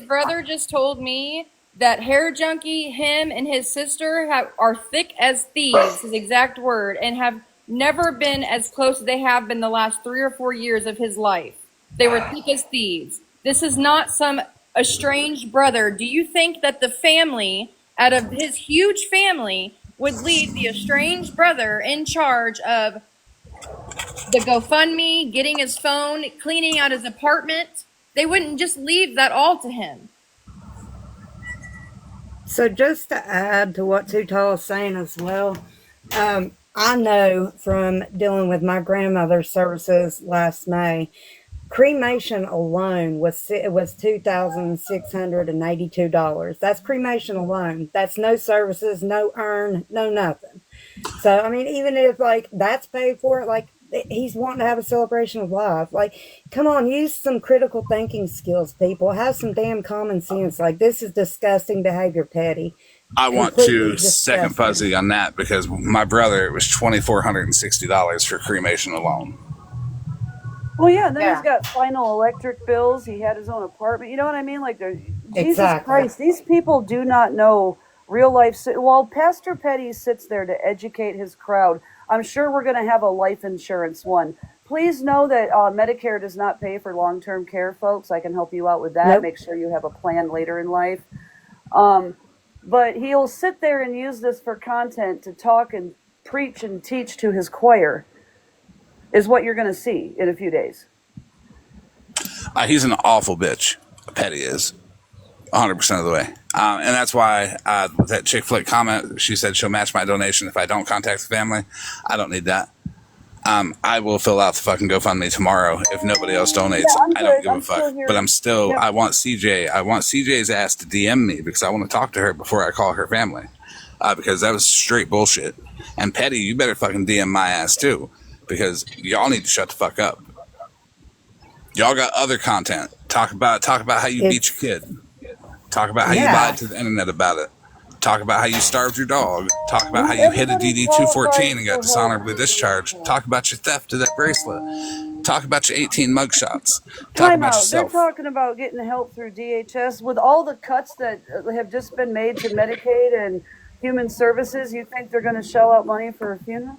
brother just told me that Hair Junkie, him, and his sister are thick as thieves, his exact word, and have never been as close as they have been the last 3 or 4 years of his life. They were thick as thieves. This is not some estranged brother. Do you think that the family, out of his huge family, would leave the estranged brother in charge of the GoFundMe, getting his phone, cleaning out his apartment? They wouldn't just leave that all to him. So just to add to what Too Tall is saying as well, I know from dealing with my grandmother's services last May, cremation alone was $2,682. That's cremation alone. That's no services, no urn, no nothing. So I mean, even if that's paid for, he's wanting to have a celebration of life. Come on, use some critical thinking skills, people. Have some damn common sense. This is disgusting behavior, Petty. I want to second Fuzzy on that because my brother, it was $2,460 for cremation alone. Well, yeah, and then he's got final electric bills. He had his own apartment. You know what I mean? Jesus Christ, these people do not know real life. While Pastor Petty sits there to educate his crowd, I'm sure we're going to have a life insurance one. Please know that Medicare does not pay for long-term care, folks. I can help you out with that. Nope. Make sure you have a plan later in life. But he'll sit there and use this for content to talk and preach and teach to his choir, is what you're going to see in a few days. He's an awful bitch. Petty is 100% of the way. And that's why that chick flick comment, she said she'll match my donation if I don't contact the family. I don't need that. I will fill out the fucking GoFundMe tomorrow if nobody else donates. I don't give a fuck. But I'm still, I want CJ's ass to DM me because I want to talk to her before I call her family. Because that was straight bullshit. And Petty, you better fucking DM my ass too. Because y'all need to shut the fuck up. Y'all got other content. Talk about how you beat your kid. Talk about how you lied to the internet about it. Talk about how you starved your dog. Talk about how you hit a DD-214 and got dishonorably discharged. Talk about your theft of that bracelet. Talk about your 18 mugshots. Talk about yourself. They're talking about getting help through DHS. With all the cuts that have just been made to Medicaid and Human Services, you think they're going to shell out money for a funeral?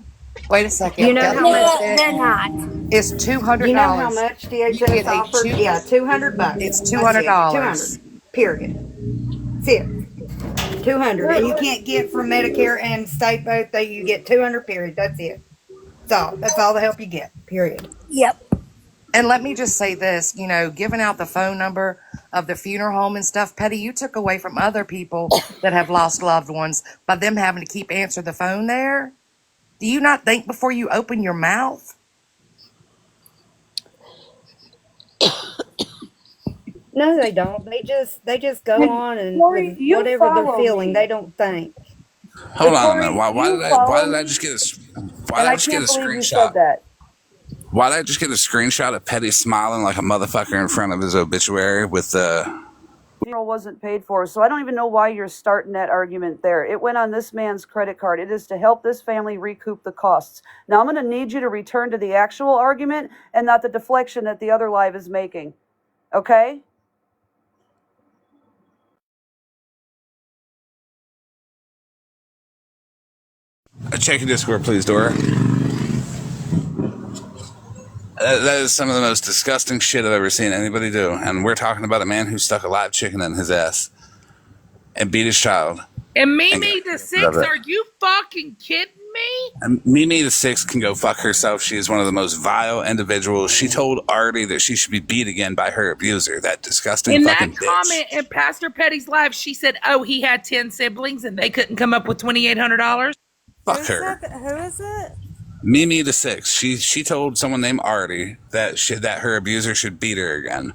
Wait a second. You know how much they're not. It's $200. You know how much DHS offered? Yeah, $200. It's $200. $200. Period. That's it. 200, and you can't get from Medicare and state both. That you get 200. Period. That's it. That's all the help you get. Period. Yep. And let me just say this, giving out the phone number of the funeral home and stuff, Petty, you took away from other people that have lost loved ones by them having to keep answering the phone there. Do you not think before you open your mouth? No, they don't. They just go on and with whatever they're feeling. They don't think. Hold on a minute. Why did I just get a screenshot? Why did I just get a screenshot of Petty smiling like a motherfucker in front of his obituary with the funeral wasn't paid for, so I don't even know why you're starting that argument there. It went on this man's credit card. It is to help this family recoup the costs. Now I'm going to need you to return to the actual argument and not the deflection that the other live is making. Okay? check your Discord, please, Dora. That is some of the most disgusting shit I've ever seen anybody do. And we're talking about a man who stuck a live chicken in his ass and beat his child. And Mimi the Six, are you fucking kidding me? And Mimi the Six can go fuck herself. She is one of the most vile individuals. She told Artie that she should be beat again by her abuser. That disgusting fucking bitch. In that comment in Pastor Petty's live, she said, "Oh, he had 10 siblings and they couldn't come up with $2,800." Fuck her. Who is it? Mimi the Six. She told someone named Artie that her abuser should beat her again.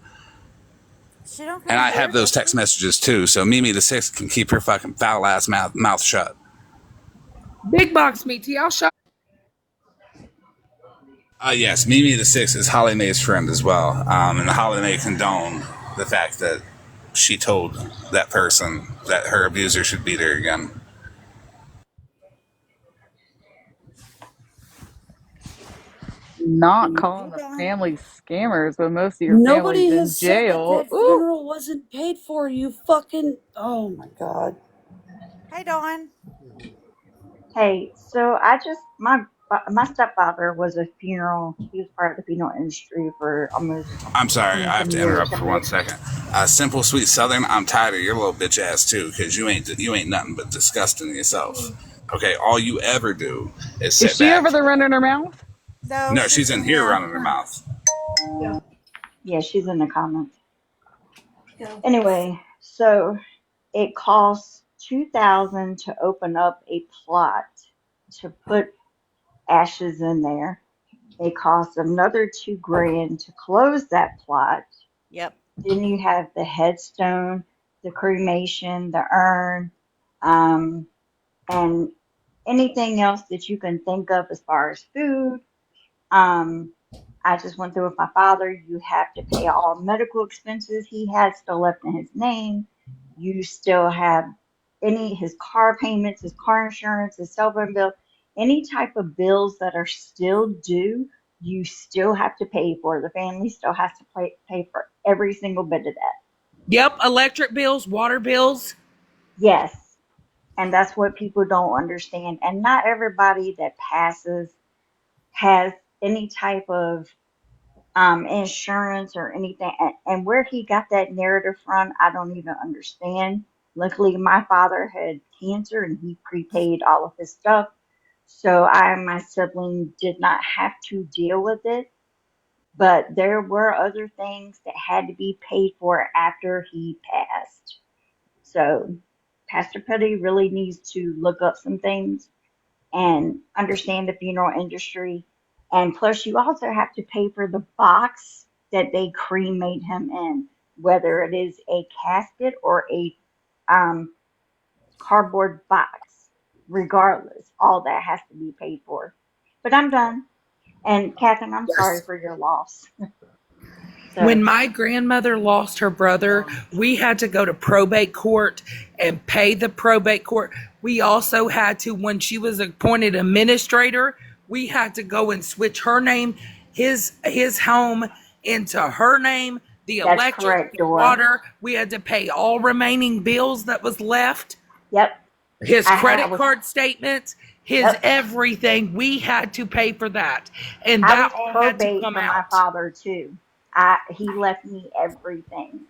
And I have those text messages too, so Mimi the Six can keep her fucking foul ass mouth shut. Big box me, T. I'll shut. Yes, Mimi the Six is Holly Mae's friend as well, and Holly Mae condoned the fact that she told that person that her abuser should beat her again. Not calling the family scammers, but most of your family's in jail. That funeral wasn't paid for. You fucking. Oh my god. Hey, Dawn. Hey, so my stepfather was a funeral. He was part of the funeral industry for almost. I'm sorry, I have to interrupt for 1 second. Simple Sweet Southern, I'm tired of your little bitch ass too, because you ain't nothing but disgusting yourself. Okay, all you ever do is sit back. Is she over there running her mouth? No, she's in here running her mouth. Yeah, she's in the comments. Anyway, so it costs $2,000 to open up a plot to put ashes in there. It costs another $2,000 to close that plot. Yep. Then you have the headstone, the cremation, the urn, and anything else that you can think of as far as food. I just went through with my father. You have to pay all medical expenses he has still left in his name. You still have his car payments, his car insurance, his cell phone bill, any type of bills that are still due, you still have to pay for. The family still has to pay for every single bit of that. Yep, electric bills, water bills. Yes. And that's what people don't understand. And not everybody that passes has any type of insurance or anything. And where he got that narrative from, I don't even understand. Luckily, my father had cancer and he prepaid all of his stuff. So I and my sibling did not have to deal with it. But there were other things that had to be paid for after he passed. So Pastor Petty really needs to look up some things and understand the funeral industry. And plus, you also have to pay for the box that they cremate him in, whether it is a casket or a um, cardboard box. Regardless, all that has to be paid for. But I'm done. And Catherine, I'm sorry Yes. for your loss. So, When my grandmother lost her brother, we had to go to probate court and pay the probate court. We also had to, when she was appointed administrator, we had to go and switch her name, his home into her name, the that's electric, correct, the Dora. water. We had to pay all remaining bills that was left, Yep. his I credit was, card statements, his yep. everything. We had to pay for that. And I was that all had to probate come for my out. father too. He left me everything,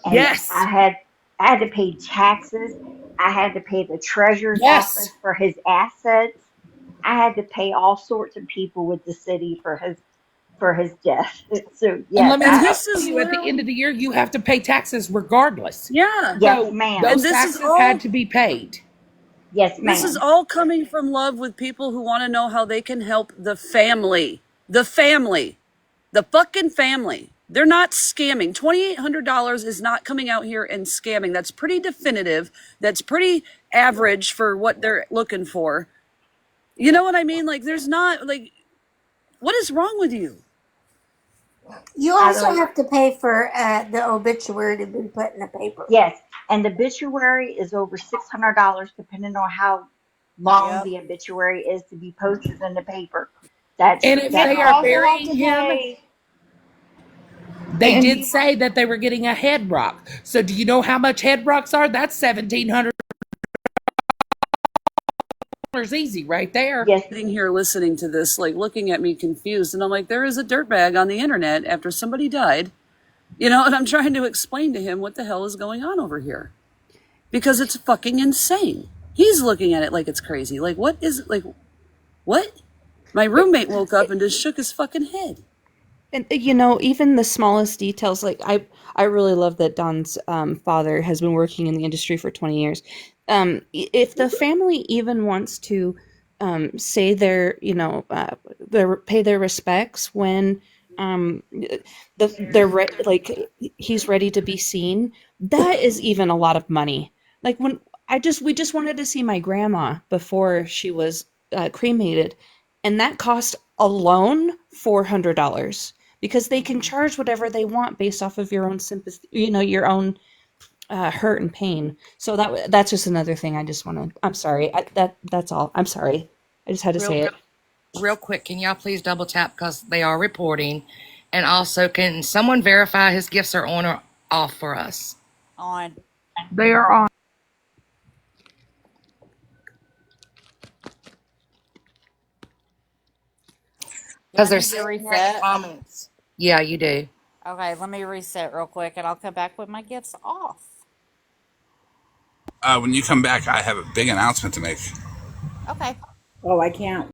and Yes. I had to pay taxes. I had to pay the treasurer's Yes. office for his assets. I had to pay all sorts of people with the city for his death. So And yes, let me And tell this is you, at the end literally, of the year, you have to pay taxes regardless. yeah. yes, So ma'am. And those this is taxes had all to be paid. Yes, This is ma'am. all coming from love with people who want to know how they can help the family. The family. The fucking family. They're not scamming. $2,800 is not coming out here and scamming. That's pretty definitive. That's pretty average for what they're looking for. You know what I mean? Like, there's not, like, what is wrong with you? You I also don't. have to pay for the obituary to be put in the paper. Yes, and the obituary is over $600, depending on how long Yep. the obituary is to be posted in the paper. And if That's they You are also have burying to him, pay. they And did you, say that they were getting a head rock. So do you know how much head rocks are? That's $1,700 easy right there. yes, Sitting here listening to this, like looking at me confused, and I'm like, there is a dirtbag on the internet after somebody died, you know, and I'm trying to explain to him what the hell is going on over here because it's fucking insane. He's looking at it like it's crazy. Like, what is it? Like, what? My roommate woke up and just shook his fucking head. And you know, even the smallest details, like I really love that Don's father has been working in the industry for 20 years. If the family even wants to say their, you know, pay their respects when like he's ready to be seen, that is even a lot of money. Like when we just wanted to see my grandma before she was cremated, and that cost alone $400 because they can charge whatever they want based off of your own sympathy, you know, your own hurt and pain. So that's just another thing I just want to. I'm sorry. That's all. I'm sorry. I just had to Real, say it. real quick, can y'all please double tap because they are reporting? And also, can someone verify his gifts are on or off for us? On. They are on. Do Because I they're need to saying here in the reset? comments. Yeah, you do. Okay, let me reset real quick and I'll come back with my gifts off. When you come back, I have a big announcement to make. Okay. Oh, I can't